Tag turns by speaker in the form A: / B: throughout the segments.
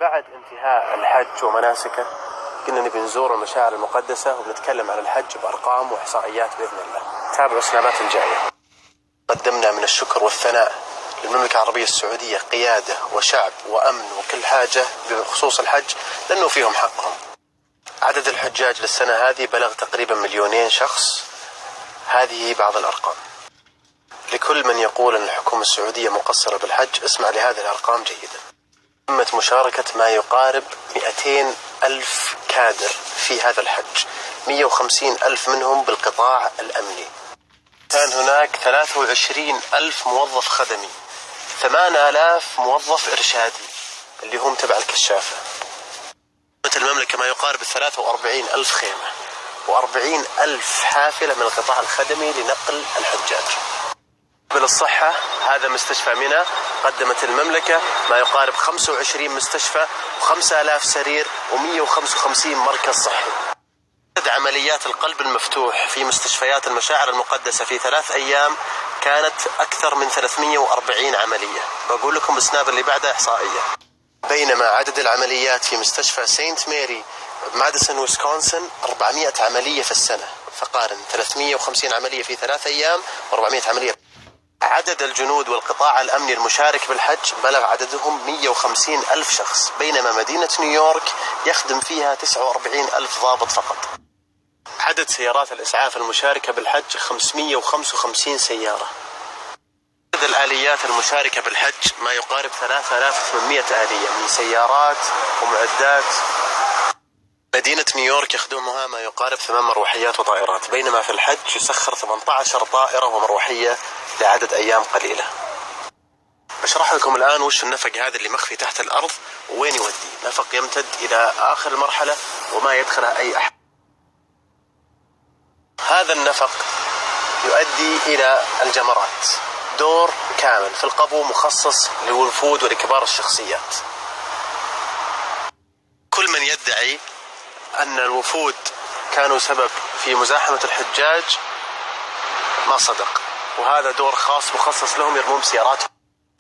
A: بعد انتهاء الحج ومناسكه قلنا نبي نزور المشاعر المقدسة وبنتكلم عن الحج بأرقام وإحصائيات بإذن الله. تابعوا السنوات الجاية. قدمنا من الشكر والثناء للمملكة العربية السعودية قيادة وشعب وأمن وكل حاجة بخصوص الحج لأنه فيهم حقهم. عدد الحجاج للسنة هذه بلغ تقريبا 2,000,000 شخص. هذه بعض الأرقام. لكل من يقول أن الحكومة السعودية مقصرة بالحج اسمع لهذه الأرقام جيدا. تمت مشاركة ما يقارب 200,000 كادر في هذا الحج، 150,000 منهم بالقطاع الأمني. كان هناك 23,000 موظف خدمي، 8,000 موظف إرشادي اللي هم تبع الكشافة. المملكة ما يقارب 43,000 خيمة و40,000 حافلة من القطاع الخدمي لنقل الحجاج. بالصحة هذا مستشفى منى قدمت المملكة ما يقارب 25 مستشفى و5,000 سرير و155 مركز صحي. عدد عمليات القلب المفتوح في مستشفيات المشاعر المقدسة في 3 أيام كانت أكثر من 340 عملية. بقول لكم بالسناب اللي بعدها إحصائية. بينما عدد العمليات في مستشفى سينت ماري ماديسون ويسكونسن 400 عملية في السنة. فقارن 350 عملية في 3 أيام و400 عملية. عدد الجنود والقطاع الأمني المشارك بالحج بلغ عددهم 150,000 شخص، بينما مدينة نيويورك يخدم فيها 49,000 ضابط فقط. عدد سيارات الإسعاف المشاركة بالحج 555 سيارة. عدد الآليات المشاركة بالحج ما يقارب 3,800 آلية من سيارات ومعدات. مدينة نيويورك يخدمها ما يقارب 8 مروحيات وطائرات، بينما في الحج يسخر 18 طائرة ومروحية لعدد أيام قليلة. بشرح لكم الآن وش النفق هذا اللي مخفي تحت الأرض وين يودي. نفق يمتد إلى آخر المرحلة وما يدخله أي أحد. هذا النفق يؤدي إلى الجمرات، دور كامل في القبو مخصص للوفود ولكبار الشخصيات. كل من يدعي أن الوفود كانوا سبب في مزاحمة الحجاج ما صدق، وهذا دور خاص مخصص لهم يرمون بسياراتهم.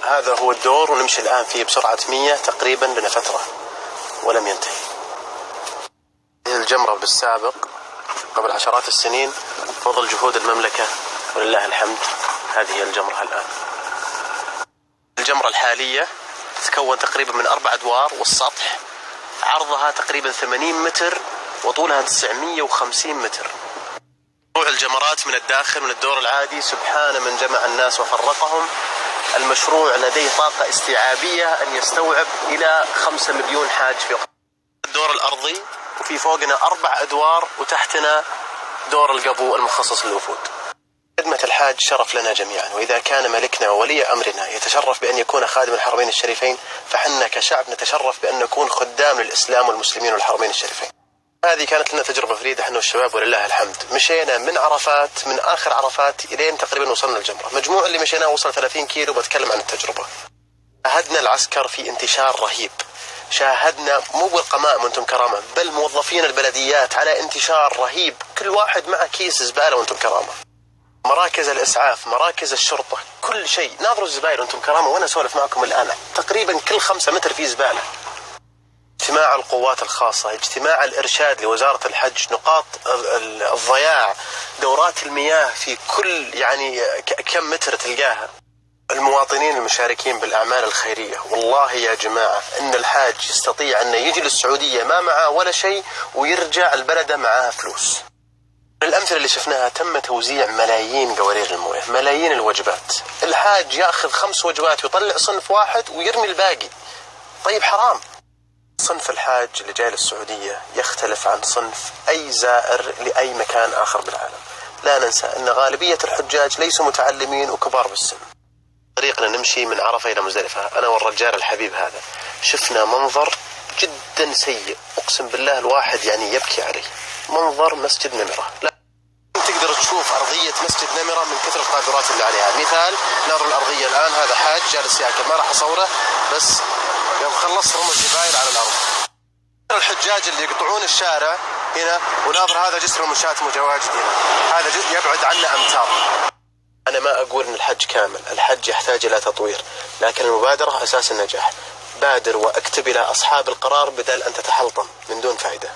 A: هذا هو الدور ونمشي الآن فيه بسرعة 100 تقريبا لنا فترة ولم ينتهي. الجمرة بالسابق قبل عشرات السنين فضل جهود المملكة ولله الحمد هذه هي الجمرة الآن. الجمرة الحالية تتكون تقريبا من 4 أدوار، والسطح عرضها تقريبا 80 متر وطولها 950 متر. موضوع الجمرات من الداخل من الدور العادي سبحان من جمع الناس وفرقهم. المشروع لديه طاقة استيعابية أن يستوعب إلى 5 مليون حاج في الدور الأرضي، وفي فوقنا 4 أدوار وتحتنا دور القبو المخصص للوفود. خدمة الحاج شرف لنا جميعا، وإذا كان ملكنا وولي أمرنا يتشرف بأن يكون خادم الحرمين الشريفين فحنا كشعب نتشرف بأن نكون خدام للإسلام والمسلمين والحرمين الشريفين. هذه كانت لنا تجربة فريدة احنا والشباب ولله الحمد. مشينا من عرفات، من آخر عرفات إلين تقريبا وصلنا الجمرة. مجموع اللي مشيناه وصل 30 كيلو. بتكلم عن التجربة. شاهدنا العسكر في انتشار رهيب، شاهدنا مو بالقمائم وانتم كرامة، بل موظفين البلديات على انتشار رهيب، كل واحد معه كيس زبالة وانتم كرامة. مراكز الإسعاف، مراكز الشرطة، كل شيء. ناظروا الزبائن وانتم كرامة وانا اسولف معكم الآن تقريبا كل 5 متر في زبالة. اجتماع القوات الخاصة، اجتماع الإرشاد لوزارة الحج، نقاط الضياع، دورات المياه في كل كم متر تلقاها. المواطنين المشاركين بالأعمال الخيرية، والله يا جماعة إن الحاج يستطيع أن يجي للسعودية ما معه ولا شيء ويرجع البلد معها فلوس. الأمثلة اللي شفناها تم توزيع ملايين قوارير المويه، ملايين الوجبات. الحاج يأخذ 5 وجبات ويطلع صنف واحد ويرمي الباقي. طيب حرام. صنف الحاج اللي جاي للسعودية يختلف عن صنف أي زائر لأي مكان آخر بالعالم. لا ننسى أن غالبية الحجاج ليسوا متعلمين وكبار بالسن. طريقنا نمشي من عرفة إلى مزدلفة أنا والرجال الحبيب هذا، شفنا منظر جدا سيء، أقسم بالله الواحد يبكي عليه. منظر مسجد نمرة. لا تقدر تشوف أرضية مسجد نمرة من كثر القاذورات اللي عليها. مثال، ناظر الأرضية الآن، هذا حاج جالس ياكل، ما راح أصوره بس يوم خلص رمى الزبايل على الأرض. الحجاج اللي يقطعون الشارع هنا، وناظر هذا جسر المشاة متواجد هنا، هذا يبعد عنا أمتار. أنا ما أقول أن الحج كامل، الحج يحتاج إلى تطوير، لكن المبادرة أساس النجاح. بادر واكتب إلى أصحاب القرار بدل أن تتحلطم من دون فائدة.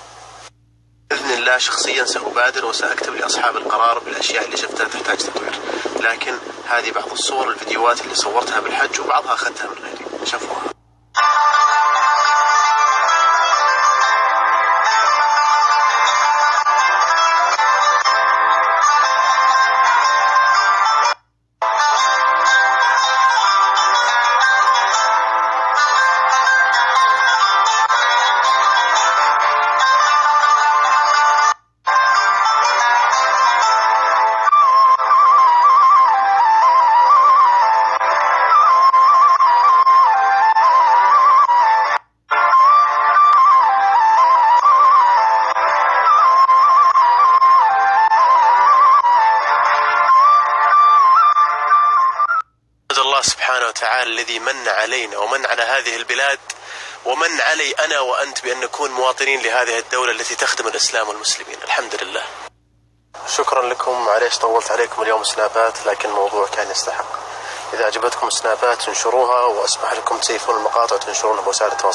A: بإذن الله شخصيا سأبادر وسأكتب لأصحاب القرار بالأشياء اللي شفتها تحتاج تطوير، لكن هذه بعض الصور الفيديوهات اللي صورتها بالحج وبعضها أخذتها من غيري، شوفوها. الله سبحانه وتعالى الذي من علينا ومن على هذه البلاد ومن علي أنا وأنت بأن نكون مواطنين لهذه الدولة التي تخدم الإسلام والمسلمين، الحمد لله. شكرا لكم، معليش طولت عليكم اليوم سنابات، لكن الموضوع كان يستحق. إذا عجبتكم السنابات انشروها، وأسمح لكم تسيفون المقاطع وتنشرونها بوسائل التواصل